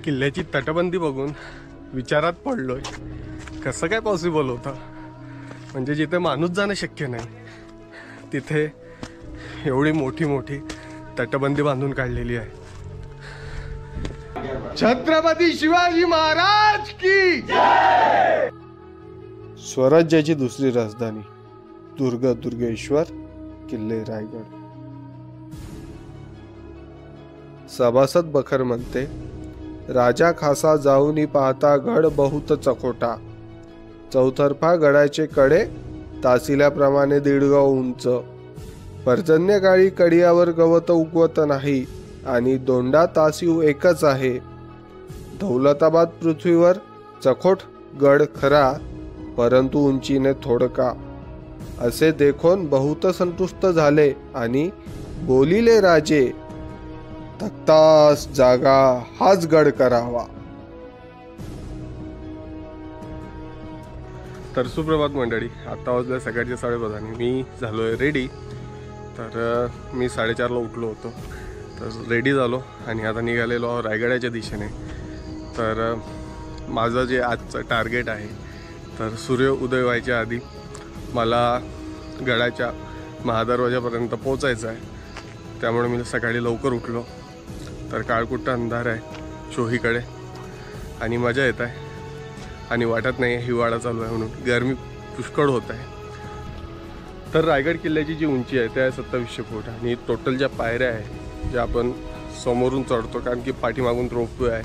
किल्ल्याची तटबंदी बघून विचारात पडलोय, कसं काय पॉसिबल होतं. म्हणजे जिथे माणूस जाणं शक्य नाही तिथे एवढी मोठी मोठी तटबंदी बांधून काढलेली आहे. छत्रपती शिवाजी महाराज की जय. स्वराज्याची दुसरी राजधानी दुर्गेश्वर किल्ले रायगड. सभासद बखर म्हणते, राजा खासा जाऊनी पाहता गड बहुत चकोटा. चौतर्फा गडाचे कडे तासिल्याप्रमाणे 1.5 गाव उंच. पर्जन्यकाळी कडियावर गवत उगवत नाही आणि दोंडा तासीव एकच आहे. दौलताबाद पृथ्वीवर चकोट गड खरा, परंतु उंचीने थोडका. असे देखून बहुत संतुष्ट झाले आणि बोलिले राजे, तख्तास जागा हाच गड करावा. तर सुप्रभात मंडळी, आता वाजल्या सकाळचे 5:30. मी झालोय रेडी. तर मी 4:30ला उठलो होतो, तर रेडी झालो आणि आता निघालेलो रायगडाच्या दिशेने. तर माझं जे आजचं टार्गेट आहे, तर सूर्य उदय व्हायच्या आधी मला गडाच्या महादरवाजापर्यंत पोचायचं आहे. त्यामुळे मी सकाळी लवकर उठलो. तर काळकुट्टा अंधार आहे चोहीकडे आणि मजा येत आहे आणि वाटत नाही हिवाळा चालू आहे म्हणून. गरमी पुष्कळ होत आहे. तर रायगड किल्ल्याची जी उंची आहे ते आहे 2700 फूट आणि टोटल ज्या पायऱ्या आहे ज्या आपण समोरून चढतो, कारण की पाठीमागून रोपवे आहे,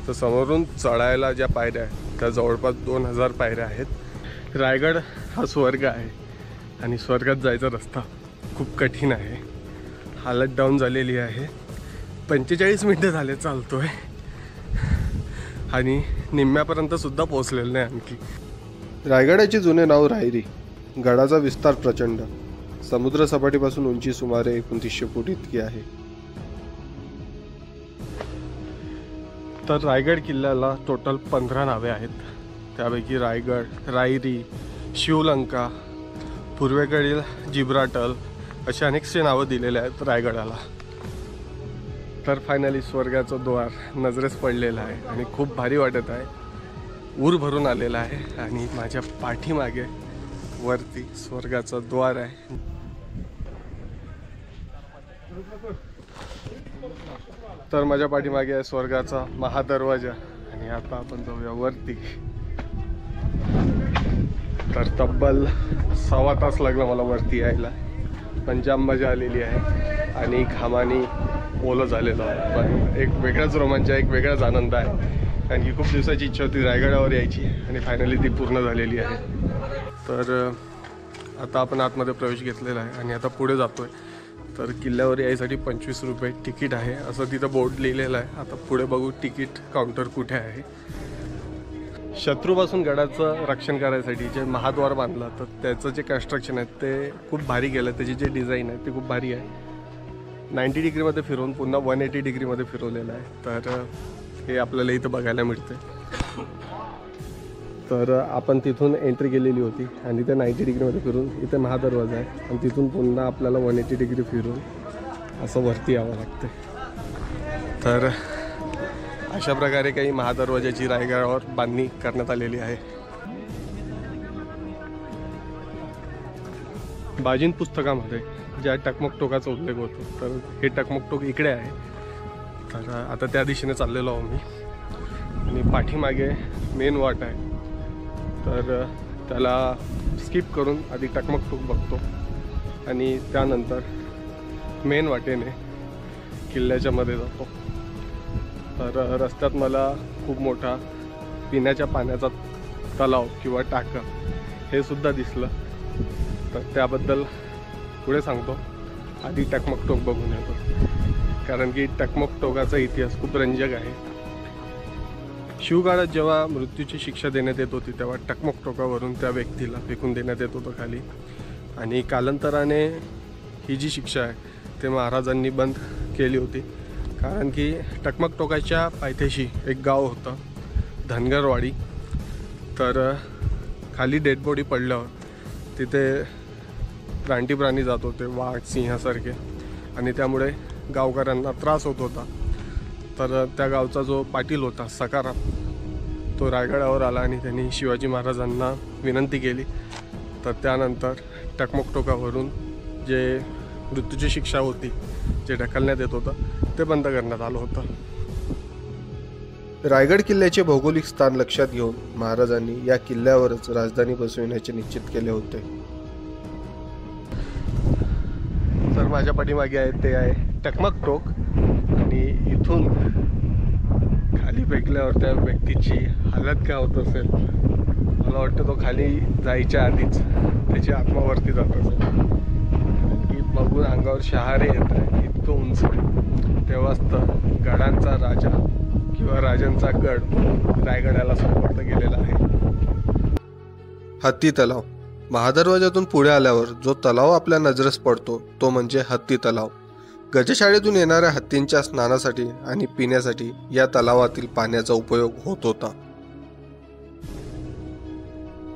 तर समोरून चढायला ज्या पायऱ्या आहेत त्या जवळपास 2000 पायऱ्या आहेत. रायगड हा स्वर्ग आहे आणि स्वर्गात जायचा रस्ता खूप कठीण आहे. हालत डाऊन झालेली आहे. 45 मिनिटं झाले चालतोय आणि निम्म्यापर्यंत सुद्धा पोहोचलेलं नाही आणखी. रायगडाचे जुने नाव रायरी. गडाचा विस्तार प्रचंड. समुद्र सपाटीपासून उंची सुमारे 2900 फूट इतकी आहे. तर रायगड किल्ल्याला टोटल 15 नावे आहेत. त्यापैकी रायगड, रायरी, शिवलंका, पूर्वेकडील जिब्राटल अशी अनेकशी नावं दिलेली आहेत रायगडाला. तर फायनली स्वर्गाचं द्वार नजरेस पडलेलं आहे आणि खूप भारी वाटत आहे. ऊर भरून आलेला आहे आणि माझ्या पाठीमागे वरती स्वर्गाचं द्वार आहे. तर माझ्या पाठीमागे आहे स्वर्गाचा महादरवाजा आणि आता आपण जाऊया वरती. तर तब्बल 1.25 तास लागला मला वरती यायला, पण जाम मजा आलेली आहे आणि घामानी ओलं झालेलं आहे. पण एक वेगळाच रोमांच आहे, एक वेगळाच आनंद आहे, कारण की खूप दिवसाची इच्छा होती रायगडावर यायची आणि फायनली ती पूर्ण झालेली आहे. तर आता आपण आतमध्ये प्रवेश घेतलेला आहे आणि आता पुढे जातोय. तर किल्ल्यावर यायसाठी 25 रुपये तिकीट आहे असं तिथं बोर्ड लिहिलेलं आहे. आता पुढे बघू तिकीट काउंटर कुठे आहे. शत्रूपासून गडाचं रक्षण करायसाठी जे महाद्वार बांधलं, तर त्याचं जे कन्स्ट्रक्शन आहे ते खूप भारी केलं. त्याची जे डिझाईन आहे ते खूप भारी आहे. 90 डिग्रीमध्ये फिरवून पुन्हा 180 डिग्रीमध्ये फिरवलेलं आहे. तर हे आपल्याला इथं बघायला मिळते. तर आपण तिथून एंट्री केलेली होती आणि ते 90 डिग्रीमध्ये फिरून इथे महादरवाजा आहे आणि तिथून पुन्हा आपल्याला 180 डिग्री फिरून असं वरती यावं लागतं. तर अशा प्रकारे काही महादरवाजाची रायगडावर बांधणी करण्यात आलेली आहे. बाजीन पुस्तकामध्ये ज्या टकमक टोकाचा उल्लेख होतो, तर हे टकमक टोक इकडे आहे. तर आता त्या दिशेने चाललेलो आहो मी आणि पाठीमागे मेन वाट आहे. तर त्याला स्किप करून आधी टकमक टोक बघतो आणि त्यानंतर मेन वाटेने किल्ल्याच्या मध्ये जातो. तर रस्त्यात मला खूप मोठा पिण्याच्या पाण्याचा तलाव किंवा टाका हे सुद्धा दिसलं. तर त्याबद्दल पुढे सांगतो. आधी टकमक टोक बघून येतो, कारण की टकमक टोकाचा इतिहास खूप रंजक आहे. शिवकाळात जेव्हा मृत्यूची शिक्षा देण्यात येत होती तेव्हा टकमक टोकावरून त्या व्यक्तीला फेकून देण्यात येत होतं खाली. आणि कालांतराने ही जी शिक्षा आहे ते महाराजांनी बंद केली होती, कारण की टकमक टोकाच्या पायथ्याशी एक गाव होतं धनगरवाडी. तर खाली डेड बॉडी पडल्यावर तिथे रानटी प्राणी जात होते, वाघ, सिंहासारखे, आणि त्यामुळे गावकऱ्यांना त्रास होत होता. तर त्या गावचा जो पाटील होता सकाराम, तो रायगडावर आला आणि त्यांनी शिवाजी महाराजांना विनंती केली. तर त्यानंतर टकमक टोकावरून जे मृत्यूची शिक्षा होती, जे ढकलण्यात येत होतं, ते बंद करण्यात आलं होतं. रायगड किल्ल्याचे भौगोलिक स्थान लक्षात घेऊन महाराजांनी या किल्ल्यावरच राजधानी बसविण्याचे निश्चित केले होते. तर माझ्या पाठीमागे आहे ते आहे टकमक टोक, आणि इथून खाली फेकल्यावर त्या व्यक्तीची हालत काय होत असेल, मला वाटतं तो खाली जायच्या आधीच त्याची आत्मावरती जात असेल. की बघून अंगावर शहारे येत आहे, इतकं उंच. तेव्हाच तर गडांचा राजा किंवा राजांचा गड रायगडाला संपर्क गेलेला आहे. हत्ती तलाव. महादरवाजातून पुढे आल्यावर जो तलाव आपल्या नजरेस पडतो तो म्हणजे हत्ती तलाव. गजशाळेतून येणाऱ्या हत्तींच्या स्नानासाठी आणि पिण्यासाठी या तलावातील पाण्याचा उपयोग होत होता.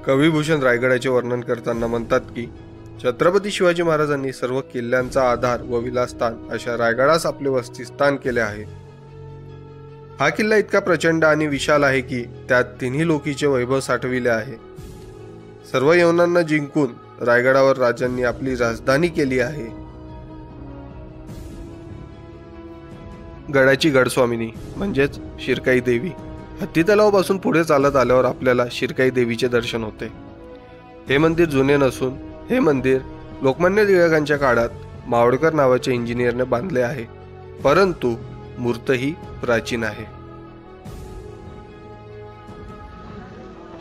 कविभूषण रायगडाचे वर्णन करताना म्हणतात की छत्रपती शिवाजी महाराजांनी सर्व किल्ल्यांचा आधार व विलासस्थान अशा रायगडास आपले वसतिस्थान केले आहे. हा किल्ला इतका प्रचंड आणि विशाल आहे की त्यात तिन्ही लोकीचे वैभव साठविले आहे. सर्व यवनांना जिंकून रायगडावर राजांनी आपली राजधानी केली आहे. गडाची गडस्वामिनी म्हणजेच शिरकाई देवी. हत्ती तलावापासून पुढे चालत आल्यावर आपल्याला शिरकाई देवीचे दर्शन होते. हे मंदिर जुने नसून हे मंदिर लोकमान्य टिळकांच्या काळात मावडकर नावाच्या इंजिनियरने बांधले आहे, परंतु मूर्त ही प्राचीन आहे.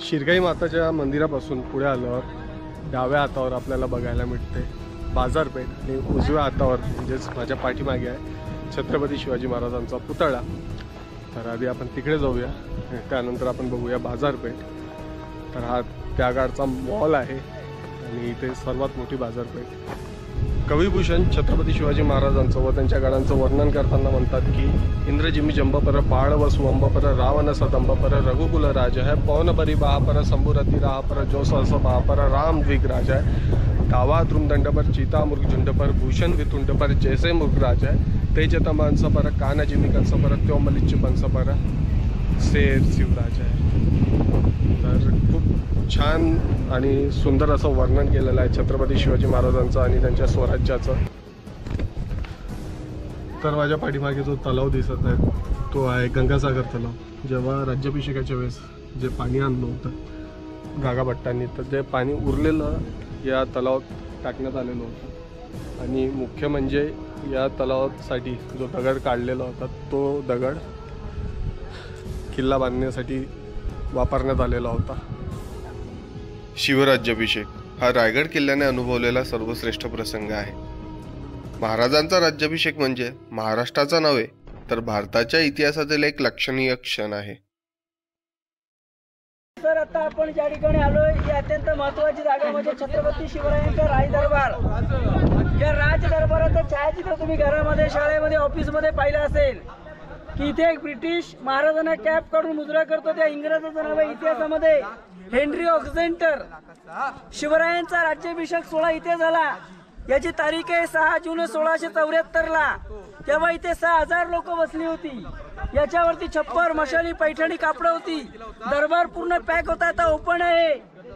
शिरकाई माताच्या मंदिरापासून पुढे आल्यावर डाव्या हातावर आपल्याला बघायला मिळते बाजारपेठ, आणि उजव्या हातावर म्हणजेच माझ्या पाठीमागे आहे छत्रपती शिवाजी महाराजांचा पुतळा. तर आधी आपण तिकडे जाऊया, त्यानंतर आपण बघूया बाजारपेठ. तर हा त्या काळचा मॉल आहे आणि इथे सर्वात मोठी बाजारपेठ. कविभूषण छत्रपती शिवाजी महाराजांचं व त्यांच्या गडांचं वर्णन करताना म्हणतात की इंद्रजिमी जंबपर बाळ व सुवंबपर रावण सदंबपर रघुकुल राज है पवनपरी बहापर संभुरती राहपर जो सहस बहापर राम द्विग राज है दावा द्रुमदंडपर चीता मृगझुंडपर भूषण वितुंडपर जैसे मृगराज है तेज तमांसपर कान जिमी कंसपर त्यो मलिच्छ बंसपर शेर शिवराज आहे. तर खूप छान आणि सुंदर असं वर्णन केलेलं आहे छत्रपती शिवाजी महाराजांचं आणि त्यांच्या स्वराज्याचं. तर माझ्या पाठीमागे जो तलाव दिसत आहे तो आहे गंगासागर तलाव. जेव्हा राज्याभिषेकाच्या वेळेस जे पाणी आणलं होतं गागाभट्टांनी, तर ते पाणी उरलेलं या तलावात टाकण्यात आलेलं होतं. आणि मुख्य म्हणजे या तलावासाठी जो दगड काढलेला होता तो दगड किल्ला बांधण्यासाठी वापरण्यात आलेला होता. शिवराज्याभिषेक हा रायगड किल्ल्याने अनुभवलेला सर्वश्रेष्ठ प्रसंग आहे. महाराजांचा राज्याभिषेक म्हणजे महाराष्ट्राचा नव्हे तर भारताच्या इतिहासातील एक लक्षणीय क्षण आहे. तर आता आपण ज्या ठिकाणी आलोय ही अत्यंत महत्त्वाची जागा म्हणजे छत्रपती शिवरायांचा राजदरबार. या राजदरबाराचं छायाचित्र तुम्ही घरामध्ये, शाळेमध्ये, ऑफिसमध्ये पाहिलं असेल की इथे एक ब्रिटिश महाराजांना कॅप काढून मुजरा करतो. त्या इंग्रजाचं नाव आहे इतिहासामध्ये हेनरी ऑक्झेंटर. शिवरायांचा राज्याभिषेक सोहळा इथे झाला. याची तारीख आहे 6 जून 1674 ला. तेव्हा इथे 6000 लोक बसली होती. याच्यावरती छप्पर, मशाली, पैठणी कापड होती. दरबार पूर्ण पॅक होता. आता ओपन आहे.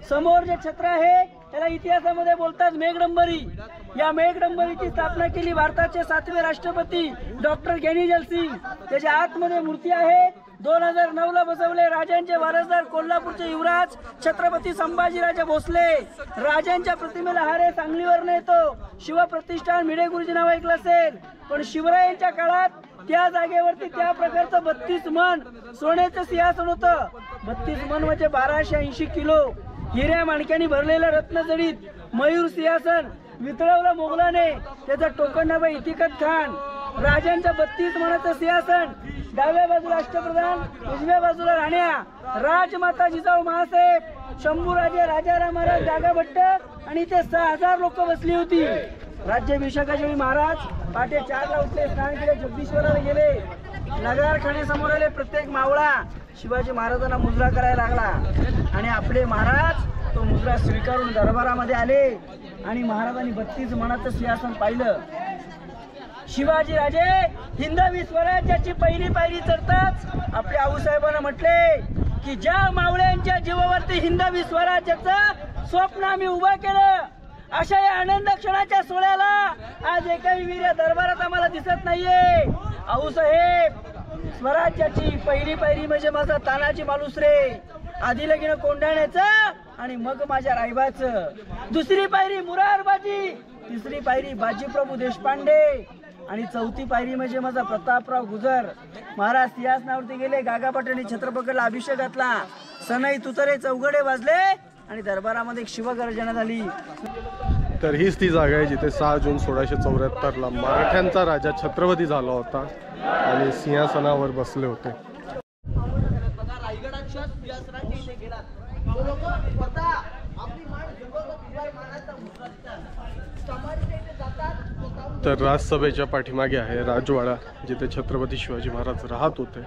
समोर जे छत्र आहे त्याला इतिहासामध्ये बोलतात मेघडंबरी. या मेघडंबरीची स्थापना केली भारताचे 7वे राष्ट्रपती डॉक्टर ज्ञानेजल सिंग. त्याच्या आतमध्ये मूर्ती आहे. 2009 ला बसवले. राजांचे वारसदार कोल्हापूरचे युवराज छत्रपती संभाजीराजे भोसले. राजांच्या प्रतिमेला हार आहे, सांगलीवरनं येतो. शिवप्रतिष्ठान भिडे गुरुजी नाव ऐकलं असेल. पण शिवरायांच्या काळात त्या जागेवरती त्या प्रकारचं 32 मन सोन्याचं सिंहासन होतं. 32 मन म्हणजे 1280 किलो हिऱ्या माणक्याने भरलेलं रत्नजडीत मयूर सिंहासन वितळवलं मोगलाने. त्याचं टोकन नाव इतिकत खान. राजांचं 32 मनाचं सिंहासन. डाव्या बाजूला अष्टप्रधान, उजव्या बाजूला राण्या, राजमाता जिजाऊ महासाहेब, शंभूराजे, राजाराम महाराज, गागाभट्ट आणि इथे 6000 लोक बसली होती. राज्याभिषेकाच्या वेळी महाराज पहाटे 4 ला उठले, स्नान केले, जगदीश्वराला गेले. नगारखान्यासमोर आले. प्रत्येक मावळा शिवाजी महाराजांना मुजरा करायला लागला आणि आपले महाराज तो मुजरा स्वीकारून दरबारामध्ये आले आणि महाराजांनी 32 मनाचं सिंहासन पाहिलं. शिवाजी राजे हिंदवी स्वराज्याची पहिली पायरी चढताच आपल्या आऊसाहेबांना म्हटले की ज्या मावळ्यांच्या जीवावरती हिंदवी स्वराज्याचं स्वप्न आम्ही उभं केलं, अशा या आनंद क्षणाच्या सोहळ्याला आज एकही वीर दरबारात आम्हाला दिसत नाहीये. आऊसाहेब, स्वराज्याची पहिली पायरी म्हणजे माझा तानाजी मालुसरे, आधी लगीन कोंढाण्याचं आणि मग माझ्या रायबाचं, दुसरी पायरी मुरारबाजी, तिसरी पायरी बाजीप्रभू देशपांडे आणि चौथी पायरी म्हणजे माझा प्रतापराव गुजर. महाराज सिंहासनावरती गेले, गागापटणी छत्रपतीला अभिषेक घातला, सनई तुतरे चौघडे वाजले आणि दरबारामध्ये एक शिवगर्जना झाली. तर हीच ती जागा आहे जिथे 6 जून 1674ला मराठ्यांचा राजा छत्रपती झाला होता आणि सिंहासनावर बसले होते. तर राजसभेच्या पाठीमागे आहे राजवाडा, जिथे छत्रपती शिवाजी महाराज राहत होते.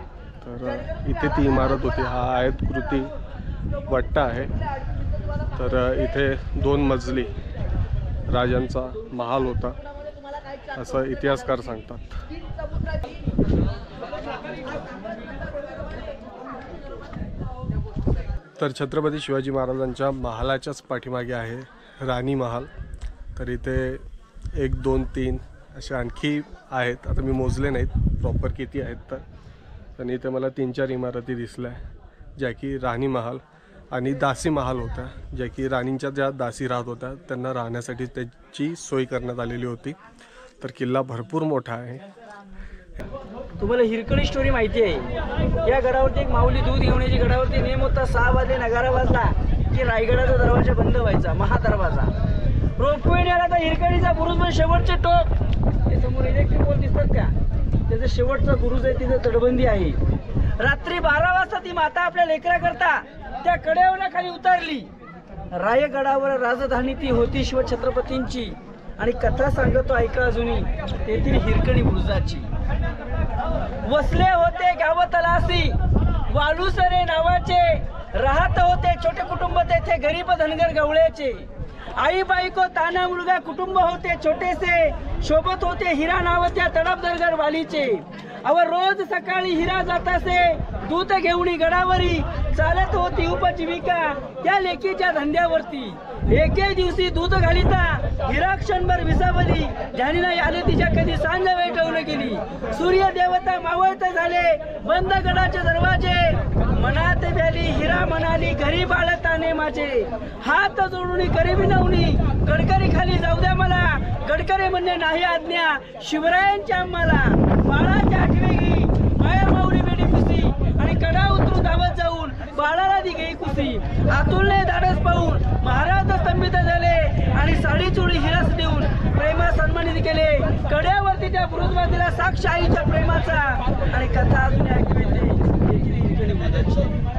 तर इथे ती इमारत होती. हा आयतकृती वट्टा आहे. तर इथे 2 मजली राजांचा महाल होता असं इतिहासकार सांगतात. तर छत्रपती शिवाजी महाराजांच्या महालाच्याच पाठीमागे आहे राणी महाल. तर इथे 1, 2, 3 असे आणखी आहेत. आता मी मोजले नाहीत प्रॉपर किती आहेत तर, आणि इथे मला 3-4 इमारती दिसल्या ज्या की राणी महाल आणि दासी महाल होत्या, ज्या की राणींच्या ज्या दासी राहत होत्या त्यांना राहण्यासाठी त्याची सोय करण्यात आलेली होती. तर किल्ला भरपूर मोठा आहे. तुम्हाला हिरकणी स्टोरी माहिती आहे. या गडावरती एक माऊली दूध घेऊन यायची. गडावरती नेम होता 6 वाजले नगारा वाजला की रायगडाचा दरवाजा बंद व्हायचा, महादरवाजा. रोपवेने आला तर हिरकणीचा बुरुज म्हणजे शेवटचे टोक, ते समोर इलेक्ट्रिक पोल दिसतात का, त्याचा शेवटचा बुरुज आहे, तिथे तटबंदी आहे. रात्री 12 वाजता ती माता आपल्या लेकरा करता त्या कड्यावर खाली उतरली. रायगडावर राजधानी ती होती शिवछत्रपतींची आणि कथा सांगतो ऐका अजूनही तेथील हिरकणी बुरुजाची. वसले होते गाव तलासी वालुसरे नावाचे, राहत होते छोटे कुटुंब तेथे गरीब धनगर गवळ्याचे. आई बायको ताना मुलगा कुटुंब होते छोटेसे, शोभत होते हिरा नाव त्या तडपदरगर वालीचे. अव रोज सकाळी हिरा जात असे दूध घेऊन गडावरी, चालत होती उपजीविका त्या लेकीच्या धंद्यावरती. एके दिवशी दूध घालिता हिरा क्षणभर विसावली, ज्याने नाही आले तिच्या कधी सांज वेटवून गेली. सूर्य देवता मावळत झाले बंद गडाचे दरवाजे, मनात व्याली हिरा म्हणाली घरी बाळताने माझे. हात जोडून करीबी नवनी गडकरी खाली जाऊ द्या मला, गडकरी म्हणणे नाही आज्ञा शिवरायांच्या आम्हाला. बाळाच्या आठवेगी माया माऊली बेडी पुसी आणि कडा उतरू धावत जाऊन बाळाला दी घेई कुसी. आतुलने धाडस पाहून महाराज स्तंभित झाले आणि साडी चोळी हिरास देऊन प्रेमा सन्मानित केले. कड्यावरती त्या बुरुजवादीला साक्ष आईच्या प्रेमाचा आणि कथा अजून ऐकू येते.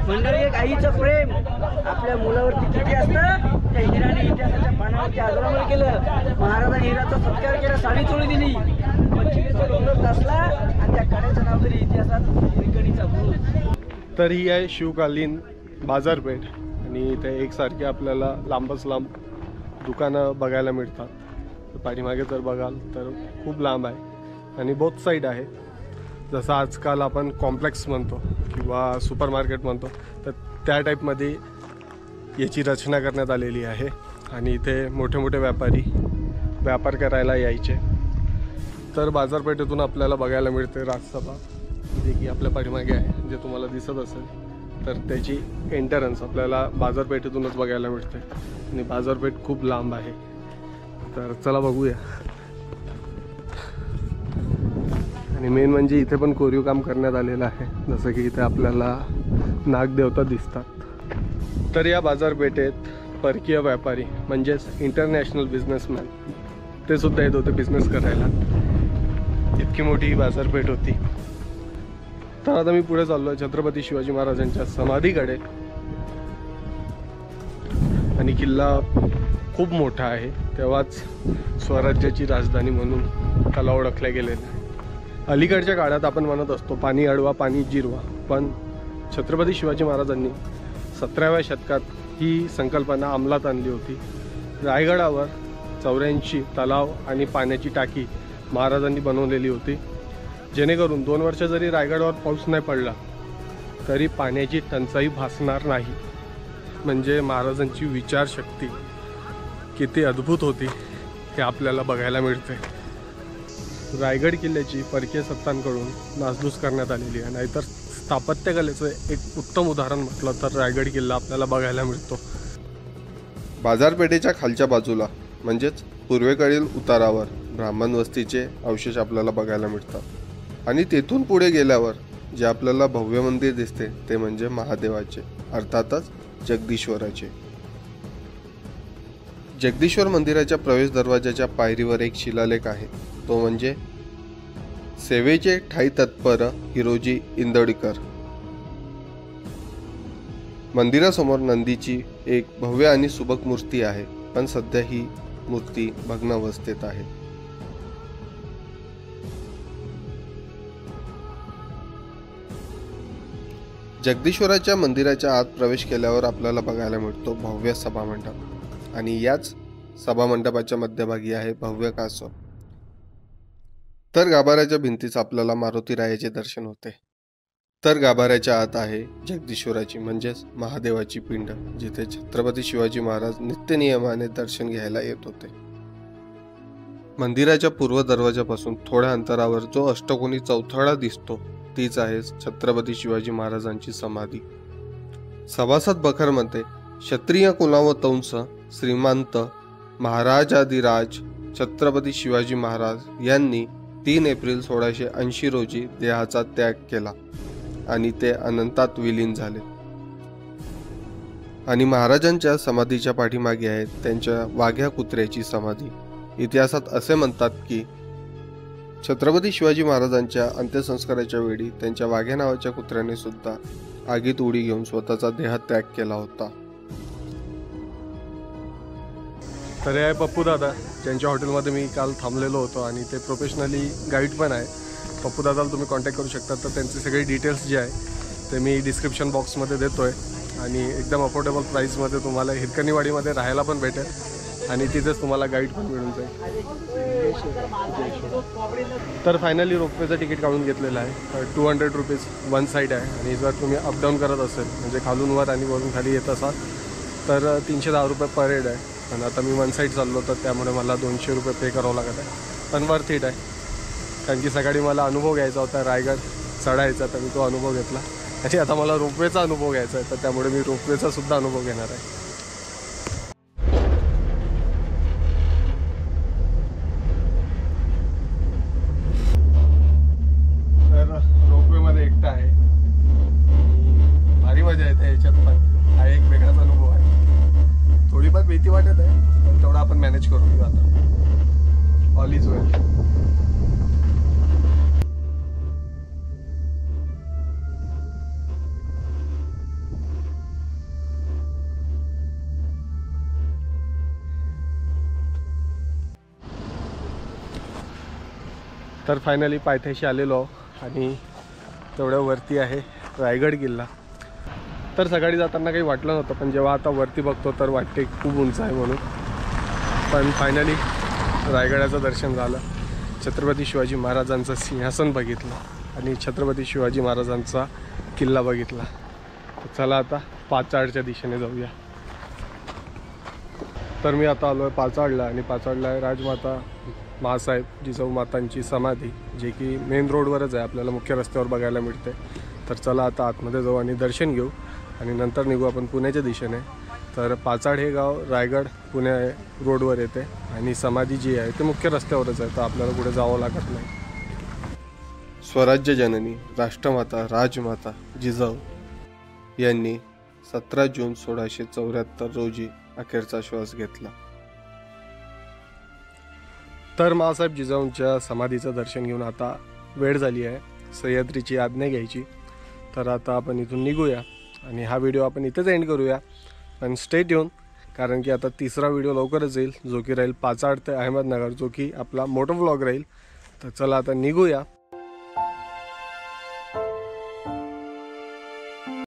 मंडळी, एक आईचं प्रेम आपल्या मुलावरती किती असतं त्या हिराने इतिहासाच्या पानावरती आजरामर केलं. महाराजांनी हिराचा सत्कार केला, साडी चोळी दिली, पंचवीसचा डोंगर असला आणि त्या कड्याचं नाव तरी इतिहासात हिरकणीचा बुरुज. तर ही आहे शिवकालीन बाजारपेठ आणि इथे एकसारखी आपल्याला लांबच लांब दुकानं बघायला मिळतात. पाठीमागे जर बघाल तर खूप लांब आहे आणि बोथ साईड आहे. जसं आजकाल आपण कॉम्प्लेक्स म्हणतो किंवा सुपर मार्केट म्हणतो, तर त्या टाईपमध्ये याची रचना करण्यात आलेली आहे. आणि इथे मोठे मोठे व्यापारी व्यापार करायला यायचे. तर बाजारपेठेतून आपल्याला बघायला मिळते राजसभा, जे की आपल्या पाठीमागे आहे, जे तुम्हाला दिसत असेल. तर त्याची एंट्रन्स आपल्याला बाजारपेठेतूनच बघायला मिळते आणि बाजारपेठ खूप लांब आहे. तर चला बघूया. आणि मेन म्हणजे इथे पण कोरीव काम करण्यात आलेलं आहे, जसं की इथे आपल्याला नागदेवता दिसतात. तर या बाजारपेठेत परकीय व्यापारी म्हणजेच इंटरनॅशनल बिझनेसमॅन ते सुद्धा येत होते बिझनेस करायला. इतकी मोठी ही बाजारपेठ होती. तर आता मी पुढे चाललो आहे छत्रपती शिवाजी महाराजांच्या समाधीकडे. आणि किल्ला खूप मोठा आहे, तेव्हाच स्वराज्याची राजधानी म्हणून त्याला ओळखल्या गेलेलं आहे. अलीकडच्या काळात आपण म्हणत असतो पाणी अडवा पाणी जिरवा, पण छत्रपती शिवाजी महाराजांनी 17व्या शतकात ही संकल्पना अंमलात आणली होती. रायगडावर 84 तलाव आणि पाण्याची टाकी महाराजांनी बनवलेली होती, जेणेकरून 2 वर्ष जरी रायगडावर पाऊस नाही पडला तरी पाण्याची टंचाई भासणार नाही. म्हणजे महाराजांची विचारशक्ती किती अद्भुत होती हे आपल्याला बघायला मिळते. रायगड किल्ल्याची परकीय सत्तांकडून नासधूस करण्यात आलेली आहे, नाहीतर स्थापत्यकलेचं एक उत्तम उदाहरण म्हटलं तर रायगड किल्ला आपल्याला बघायला मिळतो. बाजारपेठेच्या खालच्या बाजूला म्हणजेच पूर्वेकडील उतारावर ब्राह्मण वस्तीचे अवशेष आपल्याला बघायला मिळतात. आणि तेथून पुढे गेल्यावर जे आपल्याला भव्य मंदिर दिसते ते म्हणजे महादेवाचे, अर्थातच जगदीश्वराचे. जगदीश्वर मंदिराच्या प्रवेश दरवाजाच्या पायरीवर एक शिलालेख आहे, तो म्हणजे सेवेचे ठाई तत्पर हिरोजी इंदोडकर. मंदिरासमोर नंदीची एक भव्य आणि सुबक मूर्ती आहे, पण सध्या ही मूर्ती भग्नावस्थेत आहे. जगदीश्वराच्या मंदिराच्या आत प्रवेश केल्यावर आपल्याला बघायला मिळतो भव्य सभामंडप, आणि याच सभामंडपाच्या मध्यभागी आहे भव्य कासव. तर गाभाऱ्याच्या भिंतीच आपल्याला मारुती रायाचे दर्शन होते. तर गाभाऱ्याच्या आत आहे जगदीश्वराची म्हणजेच महादेवाची पिंड, जिथे छत्रपती शिवाजी महाराज नित्यनियमाने दर्शन घ्यायला येत होते. मंदिराच्या पूर्व दरवाजापासून थोड्या अंतरावर जो अष्टकोनी चौथळा दिसतो तीच आहे छत्रपती शिवाजी महाराजांची समाधी. सभासद बखरमध्ये क्षत्रिय कुलावतंस श्रीमंत महाराजाधिराज छत्रपती शिवाजी महाराज यांनी 3 एप्रिल 1680 रोजी देहाचा त्याग केला आणि ते अनंतात विलीन झाले. आणि महाराजांच्या समाधीच्या पाठीमागे आहे त्यांच्या वाघ्या कुत्र्याची समाधी. इतिहासात असे म्हणतात की छत्रपती शिवाजी महाराजांच्या अंत्यसंस्काराच्या वेळी त्यांच्या वाघ्या नावाच्या कुत्र्याने सुद्धा आगीत उडी घेऊन स्वतःचा देहत्याग केला होता. तर हे आहे पप्पू दादा, ज्यांच्या हॉटेलमध्ये मी काल थांबलेलो होतो, आणि ते प्रोफेशनली गाईड पण आहे. पप्पू दादाला तुम्ही कॉन्टॅक्ट करू शकता. तर त्यांचे सगळे डिटेल्स जे आहे ते मी डिस्क्रिप्शन बॉक्समध्ये देतो आहे, आणि एकदम अफोर्डेबल प्राईसमध्ये तुम्हाला हिरकणीवाडीमध्ये राहायला पण भेटेल, आणि तिथेच तुम्हाला गाईड पण मिळून जाईल. तर फायनली रोपवेचं तिकीट काढून घेतलेलं आहे. 200 रुपीज वन साईड आहे, आणि जर तुम्ही अपडाऊन करत असेल म्हणजे खालून वर आणि वरून खाली येत असाल तर 310 रुपये पर हेड आहे. आणि आता मी वन साईड चाललो तर त्यामुळे मला 200 रुपये पे करावं लागत आहे, पण वर्थ इट आहे. कारण की सकाळी मला अनुभव घ्यायचा होता रायगड चढायचा, तर मी तो अनुभव घेतला, आणि आता मला रोपवेचा अनुभव घ्यायचा आहे, तर त्यामुळे मी रोपवेचा सुद्धा अनुभव घेणार आहे. तर रोपवेमध्ये एकटा आहे, भारी मजा येते याच्यात, पण हा एक वेगळाच अनुभव आहे. थोडीफार भीती वाटत आहे, पण तेवढा आपण मॅनेज करू घेऊ. आता ऑल इज वेल. तर फायनली पायथ्याशी आलेलो, आणि तेवढ्या वरती आहे रायगड किल्ला. तर सकाळी जाताना काही वाटलं नव्हतं, पण जेव्हा आता वरती बघतो तर वाटते खूप उंच आहे म्हणून. पण फायनली रायगडाचं दर्शन झालं, छत्रपती शिवाजी महाराजांचं सिंहासन बघितलं, आणि छत्रपती शिवाजी महाराजांचा किल्ला बघितला. तर चला आता पाचाडच्या दिशेने जाऊया. तर मी आता आलो आहे पाचाडला, आणि पाचाडला आहे राजमाता महासाहेब जिजाऊ मातांची समाधी, जे की मेन रोडवरच आहे, आपल्याला मुख्य रस्त्यावर बघायला मिळते. तर चला आता आतमध्ये जाऊ आणि दर्शन घेऊ, आणि नंतर निघू आपण पुण्याच्या दिशेने. तर पाचाड हे गाव रायगड पुणे रोडवर येते, आणि समाधी जी आहे ते मुख्य रस्त्यावरच आहे, तर आपल्याला कुठे जावं लागत नाही. स्वराज्य जननी राष्ट्रमाता राजमाता जिजाऊ यांनी 17 जून 1674 रोजी अखेरचा श्वास घेतला. तर माँसाहेब जिजाऊंच्या समाधीचं दर्शन घेऊन आता वेळ झाली आहे सह्याद्रीची आज्ञा घ्यायची. तर आता आपण इथून निघूया, आणि हा व्हिडिओ आपण इथेच एंड करूया. पण स्टे ट्यून, कारण की आता 3रा व्हिडिओ लवकरच येईल, जो की राहील पाचाड ते अहमदनगर, जो की आपला मोटो व्लॉग राहील. तर चला आता निघूया.